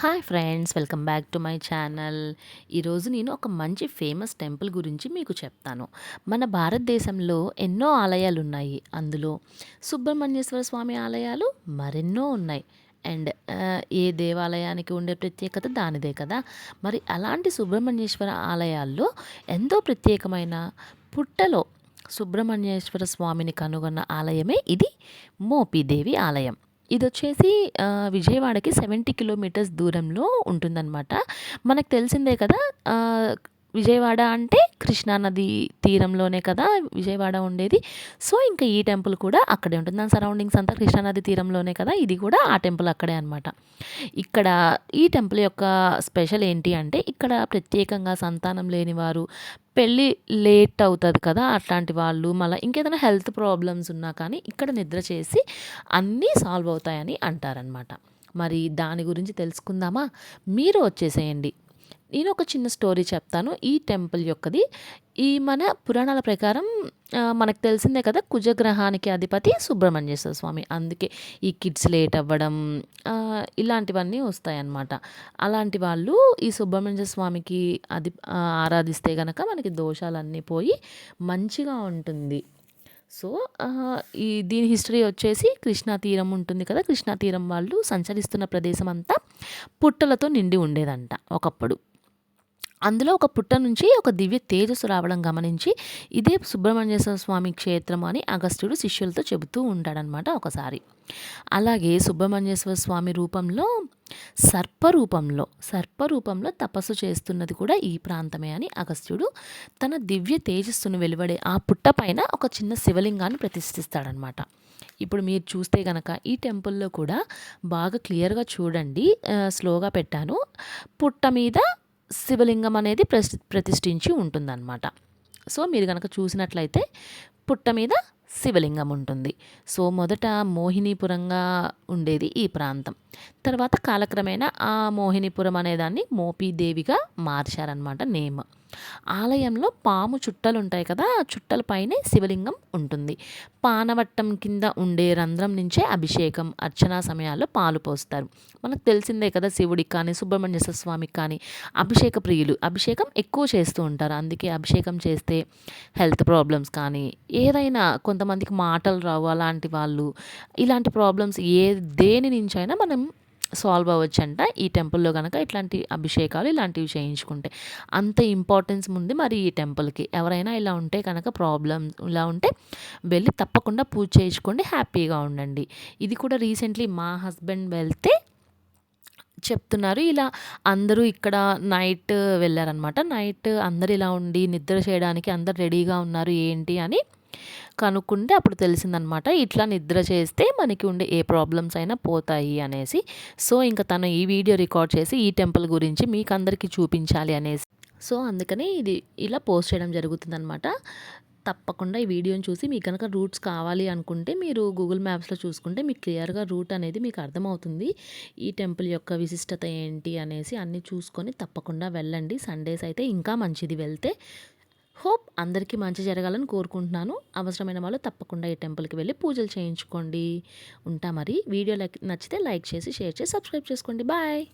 Hi friends, welcome back to my channel. ఈరోజు నేను ఒక మంచి ఫేమస్ టెంపుల్ గురించి మీకు చెప్తాను. మన భారతదేశంలో ఎన్నో ఆలయాలు ఉన్నాయి. అందులో సుబ్రహ్మణ్యేశ్వర స్వామి ఆలయాలు మరెన్నో ఉన్నాయి. అండ్ ఏ దేవాలయానికి ఉండే ప్రత్యేకత దానిదే కదా. మరి అలాంటి సుబ్రహ్మణ్యేశ్వర ఆలయాల్లో ఎంతో ప్రత్యేకమైన పుట్టలో సుబ్రహ్మణ్యేశ్వర స్వామిని కనుగొన్న ఆలయమే ఇది, మోపిదేవి ఆలయం. ఇదొచ్చేసి విజయవాడకి 70 కిలోమీటర్స్ దూరంలో ఉంటుందనమాట. మనకు తెలిసిందే కదా. విజయవాడ అంటే కృష్ణా నది తీరంలోనే కదా విజయవాడ ఉండేది. సో, ఇంకా ఈ టెంపుల్ కూడా అక్కడే ఉంటుంది. దాని సరౌండింగ్స్ అంతా కృష్ణా నది తీరంలోనే కదా. ఇది కూడా ఆ టెంపుల్ అక్కడే అనమాట. ఇక్కడ ఈ టెంపుల్ యొక్క స్పెషల్ ఏంటి అంటే, ఇక్కడ ప్రత్యేకంగా సంతానం లేని వారు, పెళ్ళి లేట్ అవుతుంది కదా అట్లాంటి వాళ్ళు, మళ్ళీ ఇంకేదైనా హెల్త్ ప్రాబ్లమ్స్ ఉన్నా కానీ ఇక్కడ నిద్ర చేసి అన్నీ సాల్వ్ అవుతాయని అంటారనమాట. మరి దాని గురించి తెలుసుకుందామా? మీరు వచ్చేసేయండి. నేను ఒక చిన్న స్టోరీ చెప్తాను ఈ టెంపుల్ యొక్కది. ఈ మన పురాణాల ప్రకారం మనకు తెలిసిందే కదా, కుజగ్రహానికి అధిపతి సుబ్రహ్మణ్యేశ్వర స్వామి. అందుకే ఈ కిడ్స్ లేట్ అవ్వడం ఇలాంటివన్నీ వస్తాయన్నమాట. అలాంటి వాళ్ళు ఈ సుబ్రహ్మణ్య స్వామికి ఆరాధిస్తే గనక మనకి దోషాలన్నీ పోయి మంచిగా ఉంటుంది. సో, దీని హిస్టరీ వచ్చేసి కృష్ణా తీరం ఉంటుంది కదా, కృష్ణా తీరం వాళ్ళు సంచరిస్తున్న ప్రదేశం అంతా పుట్టలతో నిండి ఉండేదంట ఒకప్పుడు. అందులో ఒక పుట్ట నుంచి ఒక దివ్య తేజస్సు రావడం గమనించి ఇదే సుబ్రహ్మణ్యేశ్వర స్వామి క్షేత్రం అని అగస్త్యుడు శిష్యులతో చెబుతూ ఉంటాడనమాట ఒకసారి. అలాగే సుబ్రహ్మణ్యేశ్వర స్వామి రూపంలో సర్పరూపంలో తపస్సు చేస్తున్నది కూడా ఈ ప్రాంతమే అని అగస్త్యుడు తన దివ్య తేజస్సును వెలువడే ఆ పుట్ట పైన ఒక చిన్న శివలింగాన్ని ప్రతిష్ఠిస్తాడనమాట. ఇప్పుడు మీరు చూస్తే గనక ఈ టెంపుల్లో కూడా బాగా క్లియర్గా చూడండి, స్లోగా పెట్టాను. పుట్ట మీద శివలింగం అనేది ప్రతిష్ఠించి ఉంటుందన్నమాట. సో, మీరు కనుక చూసినట్లయితే పుట్ట మీద శివలింగం ఉంటుంది. సో, మొదట మోహినీపురంగా ఉండేది ఈ ప్రాంతం. తర్వాత కాలక్రమేణా ఆ మోహినీపురం అనేదాన్ని మోపీదేవిగా మార్చారనమాట నేమ్. ఆలయంలో పాము చుట్టలు ఉంటాయి కదా, ఆ చుట్టల పైనే శివలింగం ఉంటుంది. పానవట్టం కింద ఉండే రంధ్రం నుంచే అభిషేకం, అర్చనా సమయాల్లో పాలు పోస్తారు. మనకు తెలిసిందే కదా, శివుడికి కానీ సుబ్రహ్మణ్యేశ్వర స్వామికి కానీ అభిషేక ప్రియులు, అభిషేకం ఎక్కువ చేస్తూ ఉంటారు. అందుకే అభిషేకం చేస్తే హెల్త్ ప్రాబ్లమ్స్ కానీ, ఏదైనా కొంతమందికి మాటలు రావు, అలాంటి వాళ్ళు ఇలాంటి ప్రాబ్లమ్స్ దేని నుంచైనా మనం సాల్వ్ అవ్వచ్చంట ఈ టెంపుల్లో కనుక ఇట్లాంటి అభిషేకాలు ఇలాంటివి చేయించుకుంటే. అంత ఇంపార్టెన్స్ ఉంది మరి ఈ టెంపుల్కి. ఎవరైనా ఇలా ఉంటే కనుక, ప్రాబ్లమ్ ఇలా ఉంటే వెళ్ళి తప్పకుండా పూజ చేయించుకోండి, హ్యాపీగా ఉండండి. ఇది కూడా రీసెంట్లీ మా హస్బెండ్ వెళ్తే చెప్తున్నారు. ఇలా అందరూ ఇక్కడ నైట్ వెళ్ళారనమాట. నైట్ అందరు ఇలా ఉండి నిద్ర చేయడానికి అందరు రెడీగా ఉన్నారు ఏంటి అని కనుక్కుంటే అప్పుడు తెలిసిందనమాట, ఇట్లా నిద్ర చేస్తే మనకి ఉండే ఏ ప్రాబ్లమ్స్ అయినా పోతాయి అనేసి. సో, ఇంకా తను ఈ వీడియో రికార్డ్ చేసి ఈ టెంపుల్ గురించి మీకు అందరికీ చూపించాలి అనేసి, సో అందుకని ఇది ఇలా పోస్ట్ చేయడం జరుగుతుందనమాట. తప్పకుండా ఈ వీడియోని చూసి మీకు కనుక రూట్స్ కావాలి అనుకుంటే మీరు గూగుల్ మ్యాప్స్లో చూసుకుంటే మీకు క్లియర్గా రూట్ అనేది మీకు అర్థమవుతుంది. ఈ టెంపుల్ యొక్క విశిష్టత ఏంటి అనేసి అన్నీ చూసుకొని తప్పకుండా వెళ్ళండి. సండేస్ అయితే ఇంకా మంచిది వెళ్తే. హోప్ అందరికీ మంచి జరగాలని కోరుకుంటున్నాను. అవసరమైన వాళ్ళు తప్పకుండా ఈ టెంపుల్కి వెళ్ళి పూజలు చేయించుకోండి. ఉంటా మరి. వీడియో నచ్చితే లైక్ చేసి, షేర్ చేసి, సబ్స్క్రైబ్ చేసుకోండి. బాయ్.